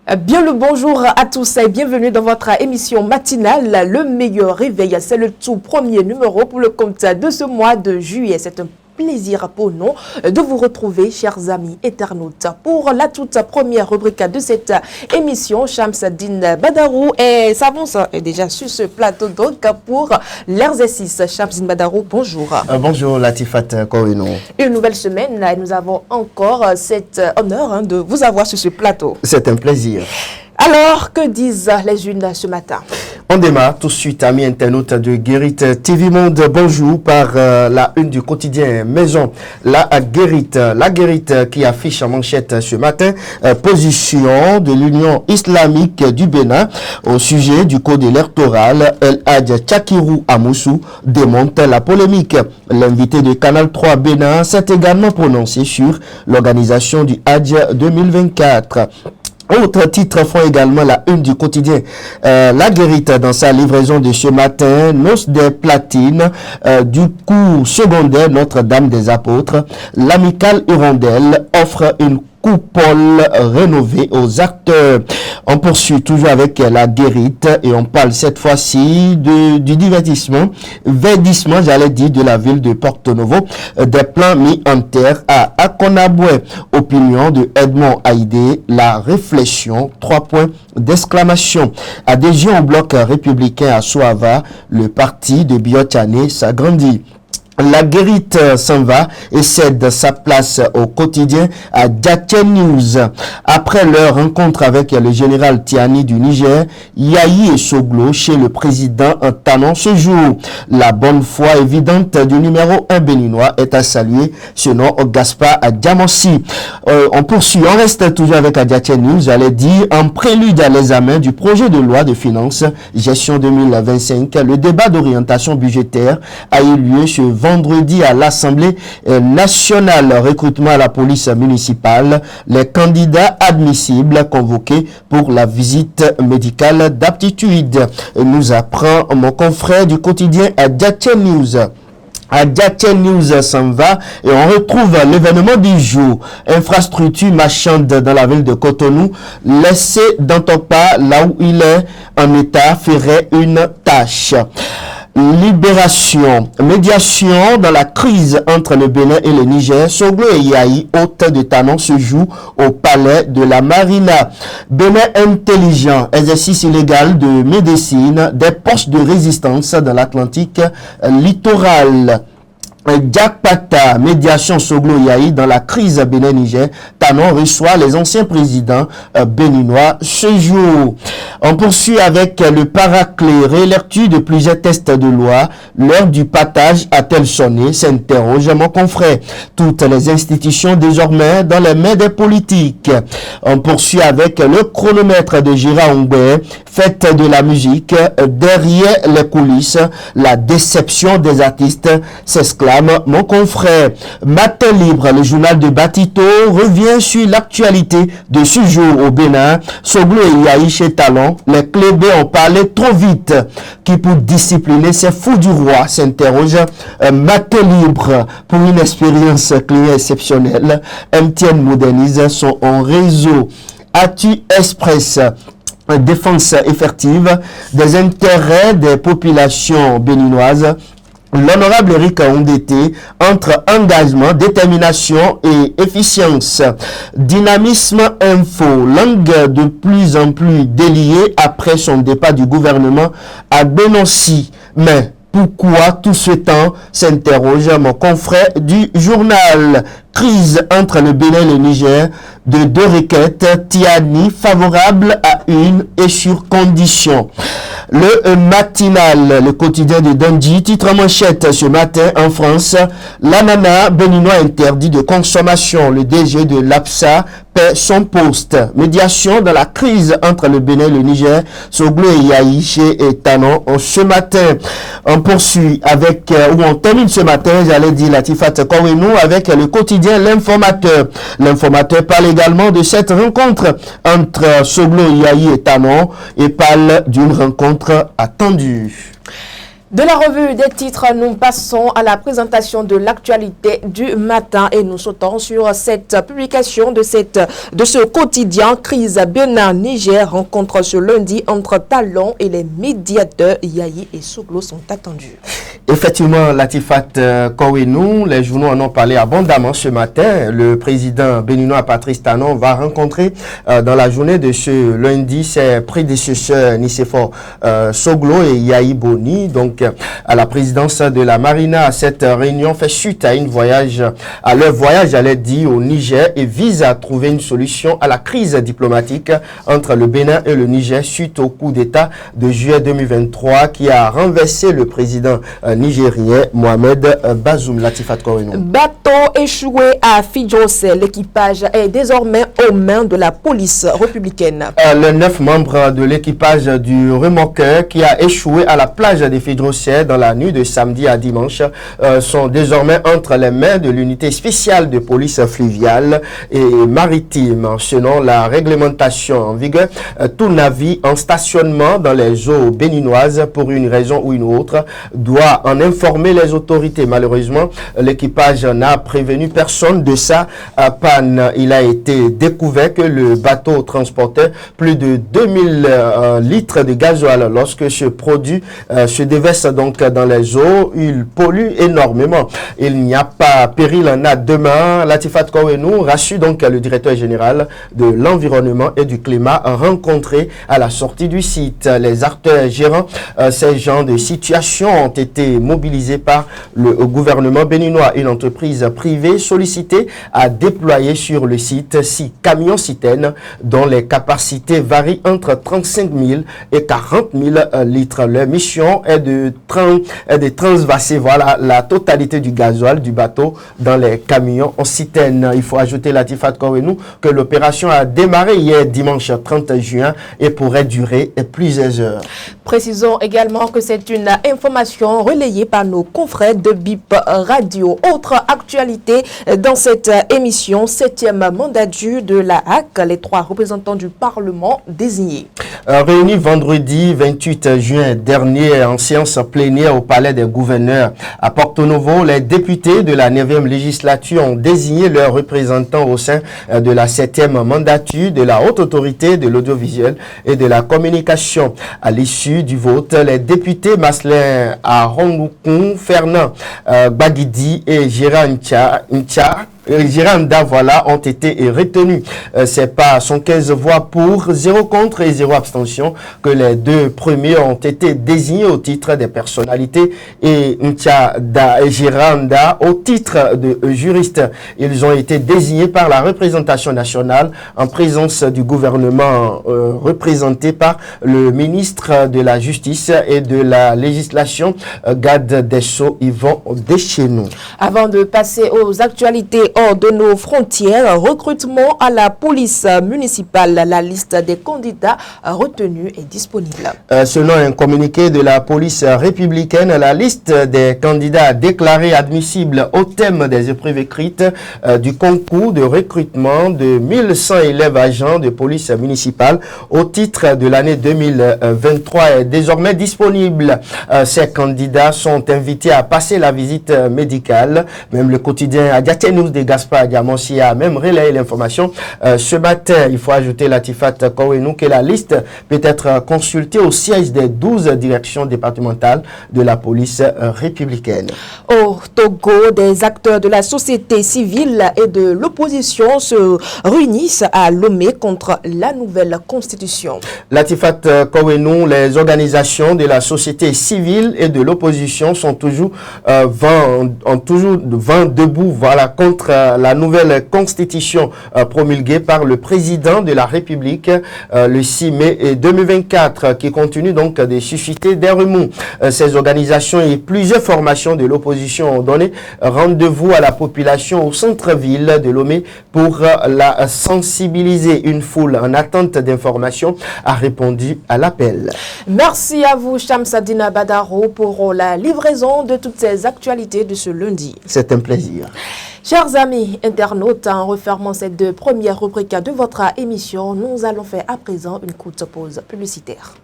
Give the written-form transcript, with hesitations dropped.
Bien le bonjour à tous et bienvenue dans votre émission matinale. Le meilleur réveil, c'est le tout premier numéro pour le compte de ce mois de juillet. C'est un plaisir pour nous de vous retrouver, chers amis internautes, pour la toute première rubrique de cette émission. Shamsuddin Badarou et s'avance déjà sur ce plateau donc pour l'exercice. Shamsuddin Badarou, bonjour. Bonjour Latifat Korino. Une nouvelle semaine et nous avons encore cet honneur de vous avoir sur ce plateau. C'est un plaisir. Alors, que disent les unes ce matin? On démarre tout de suite, amis internautes de Guérit TV Monde. Bonjour par la une du quotidien Maison. La Guérit qui affiche en manchette ce matin position de l'Union islamique du Bénin au sujet du code électoral. El Hadj Tchakirou Amoussou démonte la polémique. L'invité de Canal 3 Bénin s'est également prononcé sur l'organisation du Hadj 2024. Autres titres font également la une du quotidien La Guérite dans sa livraison de ce matin. Noces des platines du cours secondaire Notre-Dame des Apôtres. L'amicale Hirondelle offre une coupole rénovée aux acteurs. On poursuit toujours avec la Guérite et on parle cette fois-ci du verdissement, j'allais dire, de la ville de Porto Novo, des plans mis en terre à Akonaboué. Opinion de Edmond Haïdé, la réflexion, 3 points d'exclamation. Adhésion au bloc républicain à Soava, le parti de Biotane s'agrandit. La Guérite s'en va et cède sa place au quotidien à Djaké News. Après leur rencontre avec le général Tiani du Niger, Yahi et Soglo chez le président Tanon ce jour. La bonne foi évidente du numéro 1 béninois est à saluer, selon Gaspard Diamossi. On poursuit, on reste toujours avec Djaké News, j'allais dire, en prélude à l'examen du projet de loi de finances gestion 2025. Le débat d'orientation budgétaire a eu lieu ce vendredi à l'Assemblée nationale. Recrutement à la police municipale. Les candidats admissibles convoqués pour la visite médicale d'aptitude. Nous apprend mon confrère du quotidien Djaké News. Djaké News s'en va et on retrouve l'événement du jour. Infrastructure marchande dans la ville de Cotonou. Laissé dans ton pas là où il est en état ferait une tâche. Libération, médiation dans la crise entre le Bénin et le Niger. Soglo et Yahi, hôte de Tanon, se joue au palais de la Marina. Bénin intelligent, exercice illégal de médecine, des postes de résistance dans l'Atlantique littoral. Diakpata, médiation Soglo Yahi dans la crise Bénin-Niger. Tanon reçoit les anciens présidents béninois ce jour. On poursuit avec le paraclet, rélecture de plusieurs textes de loi. L'heure du partage a-t-elle sonné? S'interroge mon confrère. Toutes les institutions désormais dans les mains des politiques. On poursuit avec le chronomètre de Gérard Humbert. Fête de la musique, derrière les coulisses, la déception des artistes s'exclame mon confrère. Matin libre, le journal de Batito revient sur l'actualité de ce jour au Bénin. Soglo et Yahi chez Talon, les clébés ont parlé trop vite. Qui pour discipliner ces fous du roi, s'interroge Matin libre pour une expérience client exceptionnelle. MTN modernise son réseau. Atu Express, défense effective des intérêts des populations béninoises. L'honorable Eric Ondete entre engagement, détermination et efficience. Dynamisme info, langue de plus en plus déliée après son départ du gouvernement à Benonsi. Mais pourquoi tout ce temps, s'interroge mon confrère du journal. Crise entre le Bénin et le Niger, de 2 requêtes, Tiani favorable à une et sur condition. Le matinal, le quotidien de Dundee, titre manchette ce matin en France, l'ananas béninois interdit de consommation. Le DG de l'APSA paie son poste. Médiation dans la crise entre le Bénin et le Niger, Soglo et Yahi chez Tanon ce matin. On poursuit avec, ou on termine ce matin, j'allais dire Latifat Korino, avec le quotidien L'Informateur. L'Informateur parle également de cette rencontre entre Soglo, Yahi et Tanon et parle d'une rencontre attendue. De la revue des titres, nous passons à la présentation de l'actualité du matin et nous sautons sur cette publication de ce quotidien. Crise Bénin-Niger, rencontre ce lundi entre Talon et les médiateurs Yayi et Soglo sont attendus. Effectivement, Latifat Kowenu, les journaux en ont parlé abondamment ce matin. Le président béninois Patrice Talon va rencontrer dans la journée de ce lundi ses prédécesseurs Nicéphore Soglo et Yayi Boni, donc à la présidence de la Marina. Cette réunion fait suite à leur voyage, j'allais dire, au Niger et vise à trouver une solution à la crise diplomatique entre le Bénin et le Niger suite au coup d'État de juillet 2023 qui a renversé le président nigérien Mohamed Bazoum. Latifat Kowenu. Bateau échoué à Fidjose, l'équipage est désormais aux mains de la police républicaine. Les 9 membres de l'équipage du remorqueur qui a échoué à la plage de Fidjose dans la nuit de samedi à dimanche sont désormais entre les mains de l'unité spéciale de police fluviale et maritime. Selon la réglementation en vigueur, tout navire en stationnement dans les eaux béninoises pour une raison ou une autre doit en informer les autorités. Malheureusement, l'équipage n'a prévenu personne de sa panne. Il a été découvert que le bateau transportait plus de 2000 litres de gasoil. Lorsque ce produit se déverse donc dans les eaux, il pollue énormément. Il n'y a pas péril en demain. Latifat Kowenu rassure donc le directeur général de l'environnement et du climat rencontré à la sortie du site. Les acteurs gérant ces genres de situations ont été mobilisés par le gouvernement béninois. Une entreprise privée sollicitée à déployer sur le site 6 camions-citernes dont les capacités varient entre 35 000 et 40 000 litres. Leur mission est de transvaser la totalité du gasoil du bateau dans les camions en citerne. Il faut ajouter, Latifat Kowenu, que l'opération a démarré hier dimanche 30 juin et pourrait durer plusieurs heures. Précisons également que c'est une information relayée par nos confrères de BIP Radio. Autre actualité dans cette émission, 7e mandat de la HAC, les 3 représentants du Parlement désignés. Réunis vendredi 28 juin dernier en séance plénière au Palais des gouverneurs à Porto Novo, les députés de la 9e législature ont désigné leurs représentants au sein de la 7e mandature de la Haute Autorité de l'audiovisuel et de la communication. À l'issue du vote, les députés Maslin Arongoukun, Fernand Bagidi et Gérard Giranda, ont été retenus. C'est par 115 voix pour, 0 contre et 0 abstention que les 2 premiers ont été désignés au titre des personnalités et Ntiada et Giranda au titre de juristes. Ils ont été désignés par la représentation nationale en présence du gouvernement représenté par le ministre de la Justice et de la législation, Garde des Sceaux, Yvon Deschenou. Avant de passer aux actualités hors de nos frontières, recrutement à la police municipale. La liste des candidats retenus est disponible. Selon un communiqué de la police républicaine, la liste des candidats déclarés admissibles au thème des épreuves écrites du concours de recrutement de 1100 élèves agents de police municipale au titre de l'année 2023 est désormais disponible. Ces candidats sont invités à passer la visite médicale. Même le quotidien Adiaté News de Gaspard Diamonsi a même relayé l'information ce matin. Il faut ajouter, Latifat Kowenu, que la liste peut être consultée au siège des 12 directions départementales de la police républicaine. Au Togo, des acteurs de la société civile et de l'opposition se réunissent à Lomé contre la nouvelle constitution. Latifat Kowenu, les organisations de la société civile et de l'opposition sont toujours vent debout contre la nouvelle constitution promulguée par le président de la République le 6 mai 2024 qui continue donc de susciter des remous. Ces organisations et plusieurs formations de l'opposition ont donné rendez-vous à la population au centre-ville de Lomé pour la sensibiliser. Une foule en attente d'informations a répondu à l'appel. Merci à vous, Shamsadina Badaro, pour la livraison de toutes ces actualités de ce lundi. C'est un plaisir. Chers amis internautes, en refermant ces 2 premières rubriques de votre émission, nous allons faire à présent une courte pause publicitaire.